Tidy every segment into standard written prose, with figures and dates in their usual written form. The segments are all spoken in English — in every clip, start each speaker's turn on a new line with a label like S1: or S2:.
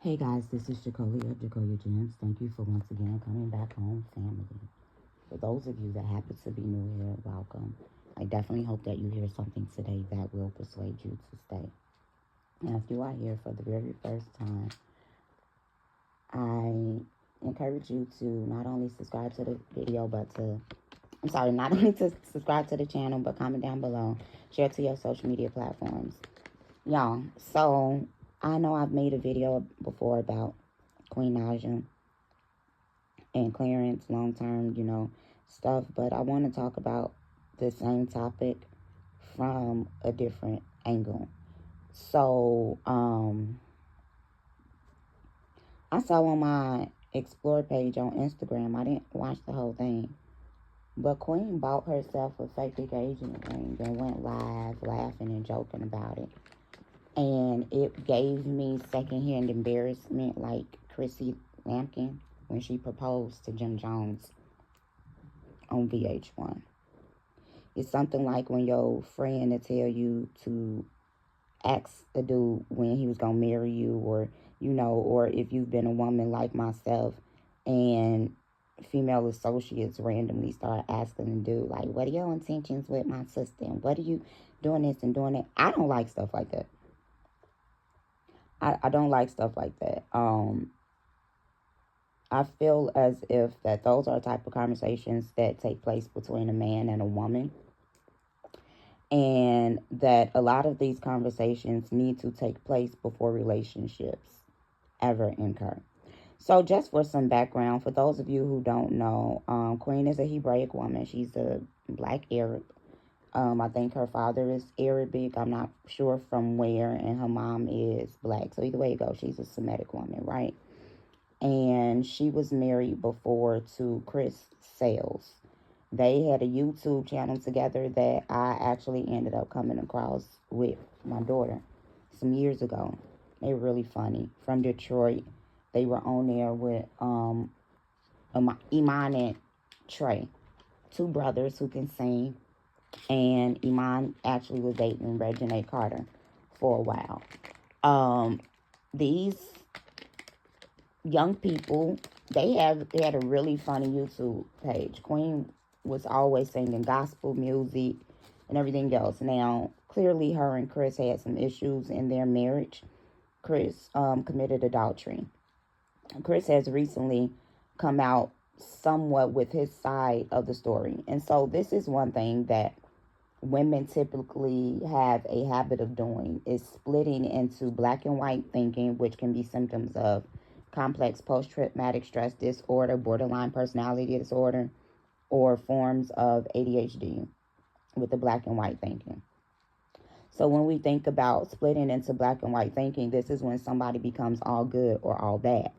S1: Hey guys, this is Jacolia of Jacolia Gems. Thank you for once again coming back home, family. For those of you that happen to be new here, welcome. I definitely hope that you hear something today that will persuade you to stay. Now, if you are here for the very first time, I encourage you to not only subscribe to the video, not only to subscribe to the channel, but comment down below, share to your social media platforms. Y'all, so I know I've made a video before about Queen Naija and clearance, long-term, stuff. But I want to talk about the same topic from a different angle. So, I saw on my Explore page on Instagram, I didn't watch the whole thing, but Queen bought herself a fake engagement ring and went live laughing and joking about it. And it gave me secondhand embarrassment like Chrissy Lampkin when she proposed to Jim Jones on VH1. It's something like when your friend will tell you to ask a dude when he was going to marry you, or if you've been a woman like myself and female associates randomly start asking the dude, like, what are your intentions with my sister? And what are you doing this and doing that? I don't like stuff like that. I don't like stuff like that. I feel as if that those are the type of conversations that take place between a man and a woman. And that a lot of these conversations need to take place before relationships ever incur. So just for some background, for those of you who don't know, Queen is a Hebraic woman. She's a black Arab. I think her father is Arabic. I'm not sure from where, and her mom is black. So either way you go, she's a Semitic woman, right? And she was married before to Chris Sales. They had a YouTube channel together that I actually ended up coming across with my daughter some years ago. They were really funny. From Detroit. They were on there with Iman and Trey, two brothers who can sing. And Iman actually was dating Regina Carter for a while. These young people, they had a really funny YouTube page. Queen was always singing gospel music and everything else. Now, clearly her and Chris had some issues in their marriage. Chris committed adultery. Chris has recently come out somewhat with his side of the story. And so this is one thing that women typically have a habit of doing, is splitting into black and white thinking, which can be symptoms of complex post-traumatic stress disorder, borderline personality disorder, or forms of ADHD with the black and white thinking. So when we think about splitting into black and white thinking, this is when somebody becomes all good or all bad.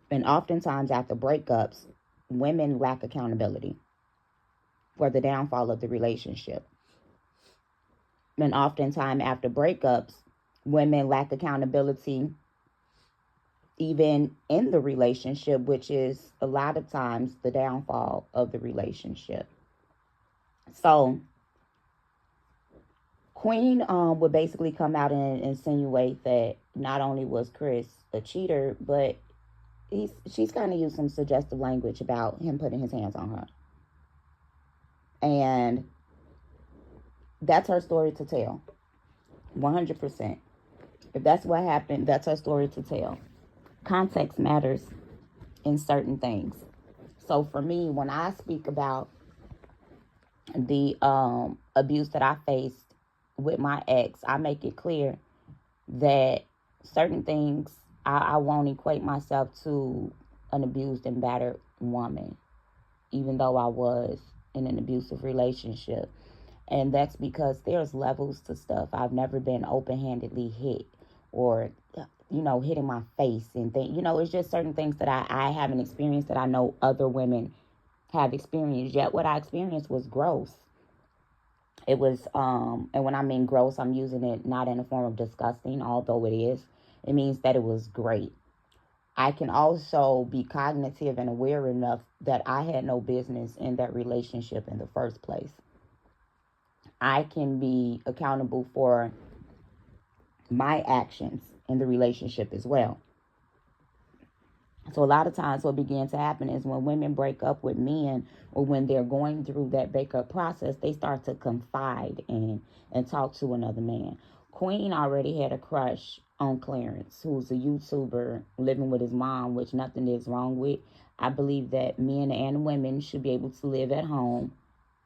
S1: And oftentimes after breakups, women lack accountability for the downfall of the relationship. And oftentimes after breakups, women lack accountability even in the relationship, which is a lot of times the downfall of the relationship. So Queen would basically come out and insinuate that not only was Chris a cheater, but she's kind of used some suggestive language about him putting his hands on her. And that's her story to tell. 100%. If that's what happened, that's her story to tell. Context matters in certain things. So for me, when I speak about the abuse that I faced with my ex, I make it clear that certain things I won't equate myself to an abused and battered woman, even though I was in an abusive relationship. And that's because there's levels to stuff. I've never been open-handedly hit or, hit in my face and things. It's just certain things that I haven't experienced that I know other women have experienced. Yet what I experienced was gross. It was, and when I mean gross, I'm using it not in a form of disgusting, although it is. It means that it was great. I can also be cognitive and aware enough that I had no business in that relationship in the first place. I can be accountable for my actions in the relationship as well. So a lot of times what begins to happen is when women break up with men, or when they're going through that breakup process, they start to confide in and talk to another man. Queen already had a crush on Clarence, who's a YouTuber living with his mom, which nothing is wrong with. I believe that men and women should be able to live at home,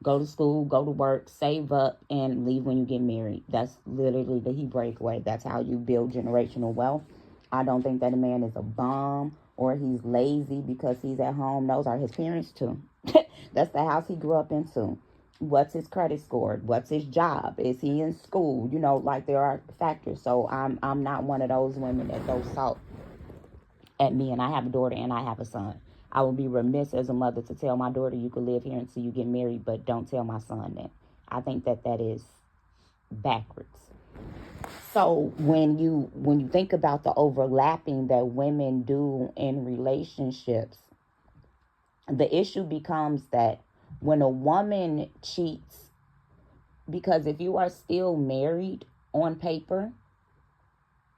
S1: go to school, go to work, save up, and leave when you get married. That's literally the Hebraic way. That's how you build generational wealth. I don't think that a man is a bum or he's lazy because he's at home. Those are his parents too. That's the house he grew up into. What's his credit score? What's his job? Is he in school? You know, like there are factors. So I'm not one of those women that throw salt at me, and I have a daughter and I have a son. I would be remiss as a mother to tell my daughter you could live here until you get married, but don't tell my son that. I think that that is backwards. So when you think about the overlapping that women do in relationships, the issue becomes that when a woman cheats, because if you are still married on paper,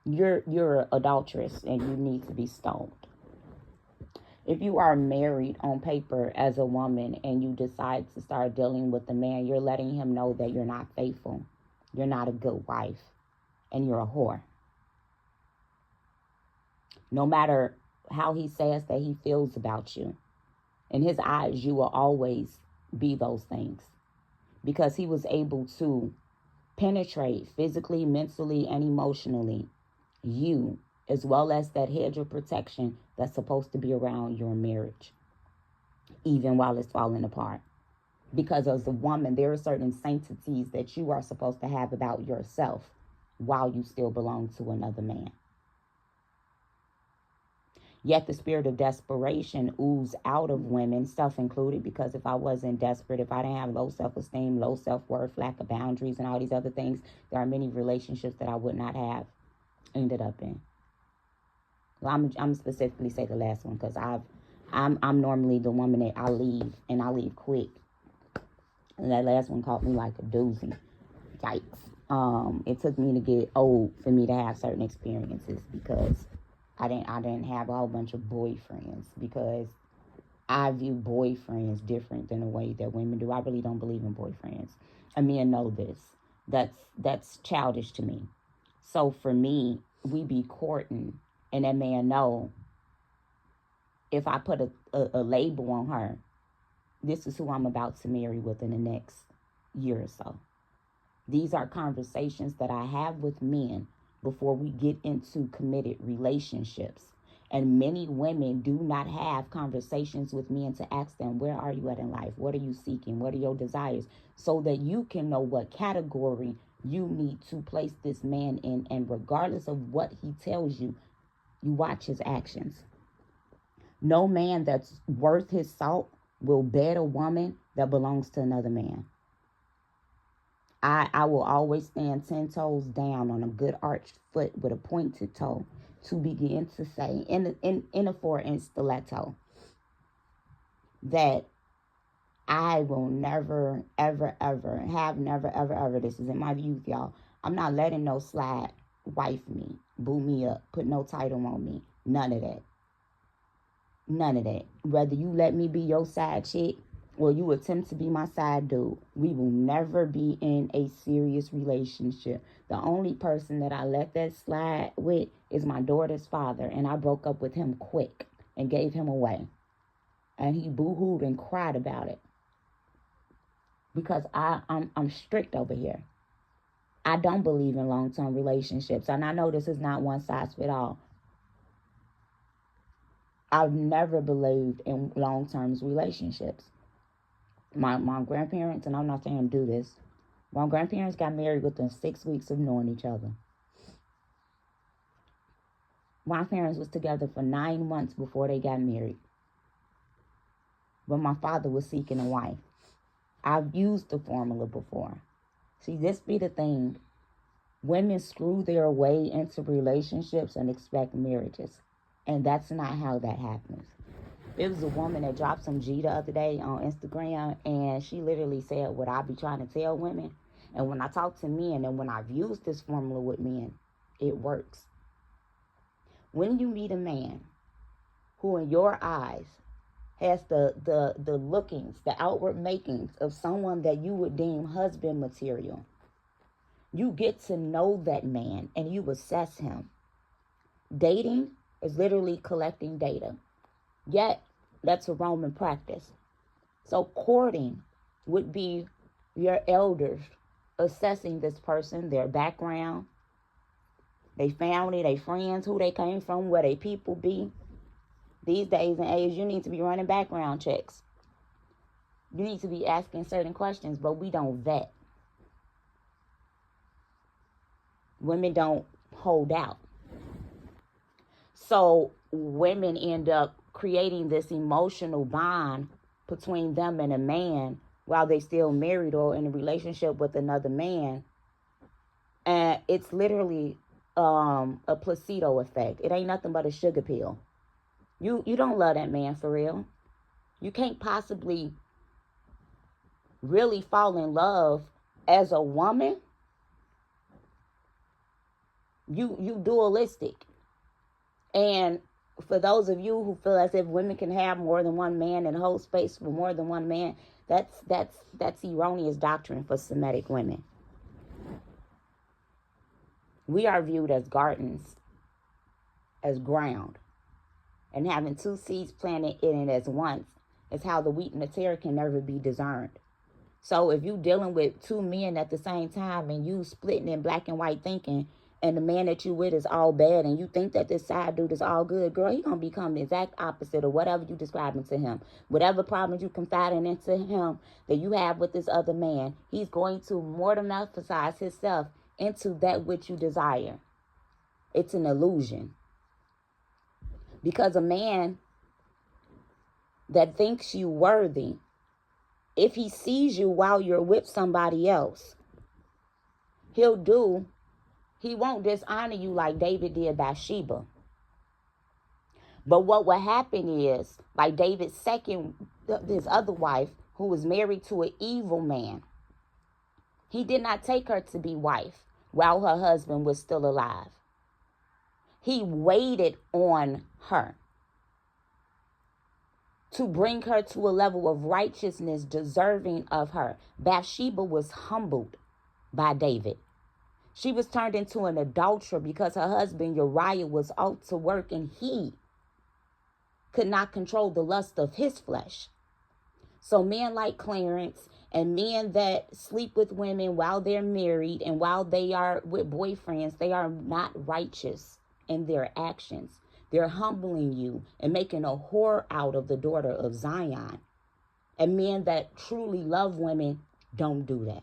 S1: you're an adulteress and you need to be stoned. If you are married on paper as a woman and you decide to start dealing with a man, you're letting him know that you're not faithful, you're not a good wife, and you're a whore. No matter how he says that he feels about you, in his eyes, you will always be those things, because he was able to penetrate physically, mentally, and emotionally you, as well as that hedge of protection that's supposed to be around your marriage, even while it's falling apart. Because as a woman, there are certain sanctities that you are supposed to have about yourself while you still belong to another man. Yet the spirit of desperation oozes out of women, self included, because if I wasn't desperate, if I didn't have low self-esteem, low self-worth, lack of boundaries, and all these other things, there are many relationships that I would not have ended up in. Well, I'm specifically say the last one, because I'm normally the woman that I leave, and I leave quick. And that last one caught me like a doozy. Yikes. It took me to get old for me to have certain experiences, because I didn't have a whole bunch of boyfriends, because I view boyfriends different than the way that women do. I really don't believe in boyfriends. And men know this. That's childish to me. So for me, we be courting, and that man know, if I put a label on her, this is who I'm about to marry within the next year or so. These are conversations that I have with men before we get into committed relationships. And many women do not have conversations with men to ask them, where are you at in life? What are you seeking? What are your desires? So that you can know what category you need to place this man in. And regardless of what he tells you, you watch his actions. No man that's worth his salt will bed a woman that belongs to another man. I will always stand 10 toes down on a good arched foot with a pointed toe to begin to say in a 4-inch stiletto that I will never, ever, ever have never, ever, ever. This is in my youth, y'all. I'm not letting no slide wife me, boo me up, put no title on me. None of that. None of that. Whether you let me be your side chick or you attempt to be my side dude, we will never be in a serious relationship. The only person that I let that slide with is my daughter's father, and I broke up with him quick and gave him away. And he boo-hooed and cried about it, because I'm strict over here. I don't believe in long-term relationships, and I know this is not one size fit all. I've never believed in long-term relationships. My grandparents, and I'm not saying do this, my grandparents got married within 6 weeks of knowing each other. My parents was together for 9 months before they got married. But my father was seeking a wife. I've used the formula before. See, this be the thing. Women screw their way into relationships and expect marriages. And that's not how that happens. There was a woman that dropped some G the other day on Instagram, and she literally said what I be trying to tell women. And when I talk to men, and when I've used this formula with men, it works. When you meet a man who in your eyes has the lookings, the outward makings of someone that you would deem husband material, you get to know that man and you assess him. Dating is literally collecting data. Yet, that's a Roman practice. So courting would be your elders assessing this person, their background, their family, their friends, who they came from, where they people be. These days and age, you need to be running background checks. You need to be asking certain questions, but we don't vet. Women don't hold out. So women end up creating this emotional bond between them and a man while they still married or in a relationship with another man. And it's literally a placebo effect. It ain't nothing but a sugar pill. You don't love that man for real. You can't possibly really fall in love as a woman. You dualistic. And for those of you who feel as if women can have more than one man and hold space for more than one man, that's erroneous doctrine for Semitic women. We are viewed as gardens, as ground. And having two seeds planted in it as once is how the wheat and the tare can never be discerned. So if you dealing with two men at the same time and you splitting in black and white thinking, and the man that you with is all bad and you think that this side dude is all good, girl, he gonna become the exact opposite of whatever you describing to him. Whatever problems you confiding into him that you have with this other man, he's going to more than emphasize himself into that which you desire. It's an illusion. Because a man that thinks you worthy, if he sees you while you're with somebody else, he won't dishonor you like David did Bathsheba. But what will happen is, like David's his other wife, who was married to an evil man, he did not take her to be wife while her husband was still alive. He waited on her to bring her to a level of righteousness deserving of her. Bathsheba was humbled by David. She was turned into an adulterer because her husband Uriah was out to work and he could not control the lust of his flesh. So men like Clarence and men that sleep with women while they're married and while they are with boyfriends, they are not righteous in their actions. They're humbling you and making a whore out of the daughter of Zion. And men that truly love women don't do that.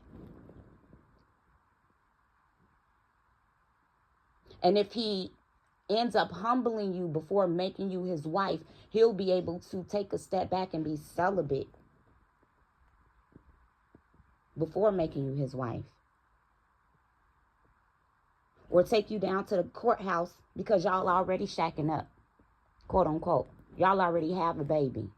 S1: And if he ends up humbling you before making you his wife, he'll be able to take a step back and be celibate before making you his wife. Or take you down to the courthouse because y'all already shacking up, quote unquote. Y'all already have a baby.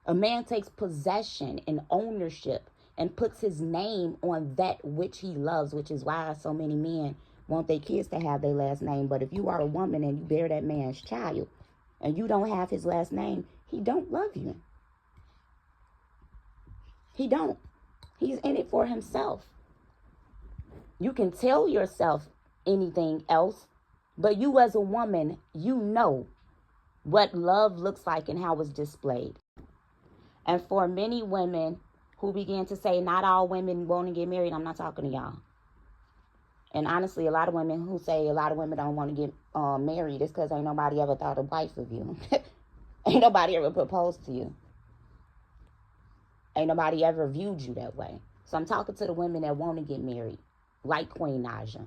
S1: A man takes possession and ownership and puts his name on that which he loves, which is why so many men want their kids to have their last name. But if you are a woman and you bear that man's child and you don't have his last name, he don't love you. He don't. He's in it for himself. You can tell yourself anything else, but you as a woman, you know what love looks like and how it's displayed. And for many women who begin to say not all women want to get married, I'm not talking to y'all. And honestly, a lot of women who say a lot of women don't want to get married is because ain't nobody ever thought of wife of you. Ain't nobody ever proposed to you. Ain't nobody ever viewed you that way. So I'm talking to the women that want to get married, like Queen Naija,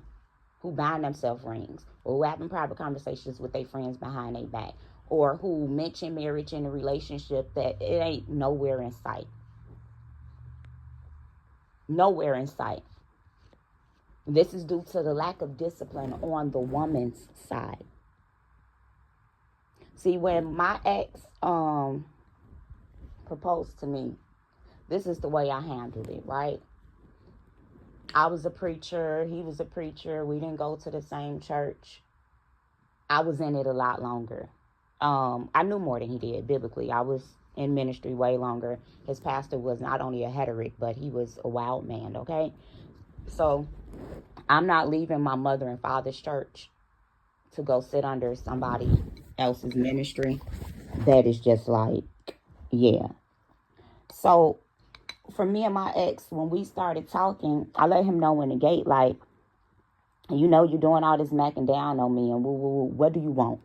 S1: who buying themselves rings, or who having private conversations with their friends behind their back, or who mention marriage in a relationship that it ain't nowhere in sight. Nowhere in sight. This is due to the lack of discipline on the woman's side. See, when my ex proposed to me, this is the way I handled it, right? I was a preacher. He was a preacher. We didn't go to the same church. I was in it a lot longer. I knew more than he did biblically. I was in ministry way longer. His pastor was not only a heretic, but he was a wild man, okay? So I'm not leaving my mother and father's church to go sit under somebody else's ministry. That is just like, yeah. So for me and my ex, when we started talking, I let him know in the gate, like, you know, you're doing all this macking down on me, and woo, woo, woo, what do you want?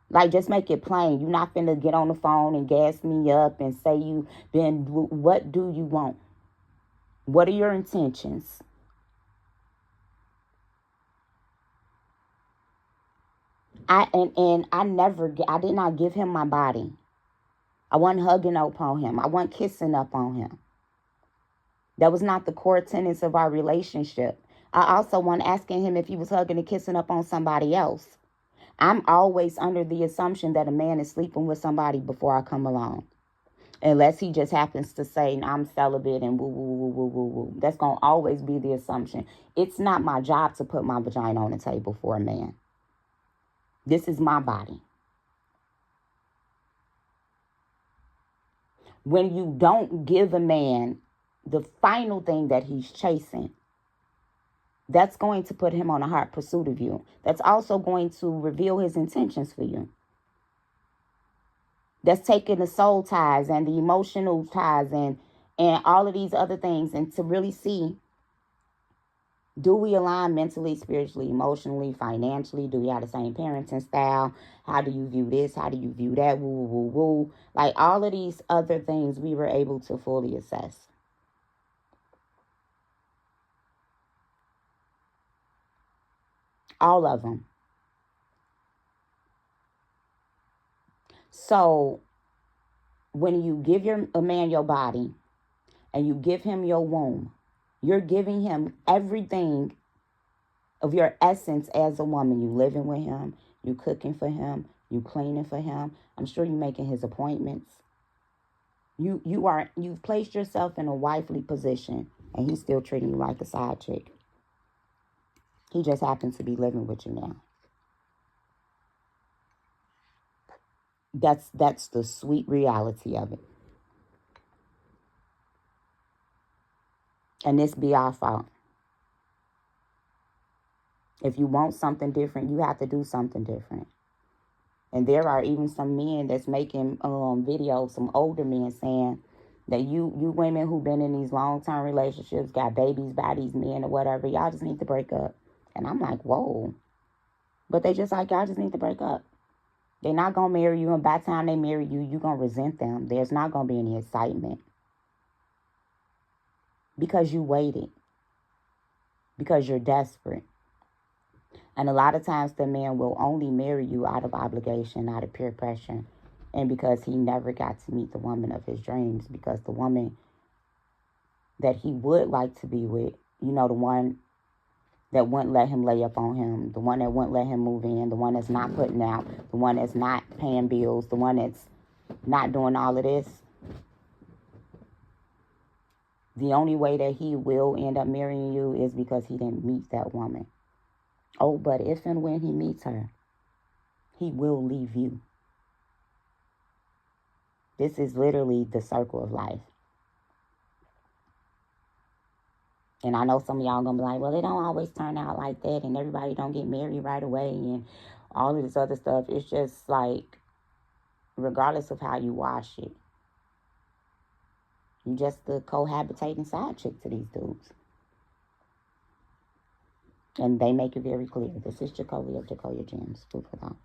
S1: Like, just make it plain. You're not finna get on the phone and gas me up and say you been, what do you want? What are your intentions? I did not give him my body. I wasn't hugging up on him. I wasn't kissing up on him. That was not the core tenets of our relationship. I also wasn't asking him if he was hugging and kissing up on somebody else. I'm always under the assumption that a man is sleeping with somebody before I come along. Unless he just happens to say, I'm celibate and woo, woo, woo, woo, woo, woo. That's going to always be the assumption. It's not my job to put my vagina on the table for a man. This is my body. When you don't give a man the final thing that he's chasing, that's going to put him on a hot pursuit of you. That's also going to reveal his intentions for you. That's taking the soul ties and the emotional ties and all of these other things, and to really see, do we align mentally, spiritually, emotionally, financially? Do we have the same parenting style? How do you view this? How do you view that? Woo, woo, woo, woo. Like, all of these other things we were able to fully assess. All of them. So when you give a man your body and you give him your womb, you're giving him everything of your essence as a woman. You living with him, you cooking for him, you cleaning for him. I'm sure you making his appointments. You've placed yourself in a wifely position, and he's still treating you like a side chick. He just happens to be living with you now. That's the sweet reality of it. And this be our fault. If you want something different, you have to do something different. And there are even some men that's making videos, some older men saying that you women who've been in these long-term relationships, got babies by these men or whatever, y'all just need to break up. And I'm like, whoa. But they just like, y'all just need to break up. They're not going to marry you, and by the time they marry you, you're going to resent them. There's not going to be any excitement. Because you waited. Because you're desperate. And a lot of times the man will only marry you out of obligation, out of peer pressure. And because he never got to meet the woman of his dreams. Because the woman that he would like to be with, you know, the one that wouldn't let him lay up on him, the one that wouldn't let him move in, the one that's not putting out, the one that's not paying bills, the one that's not doing all of this. The only way that he will end up marrying you is because he didn't meet that woman. Oh, but if and when he meets her, he will leave you. This is literally the circle of life. And I know some of y'all going to be like, well, it don't always turn out like that, and everybody don't get married right away, and all of this other stuff. It's just like, regardless of how you wash it, you just the cohabitating side chick to these dudes. And they make it very clear. This is Jacolia of Jacolia Gems. Food for thought.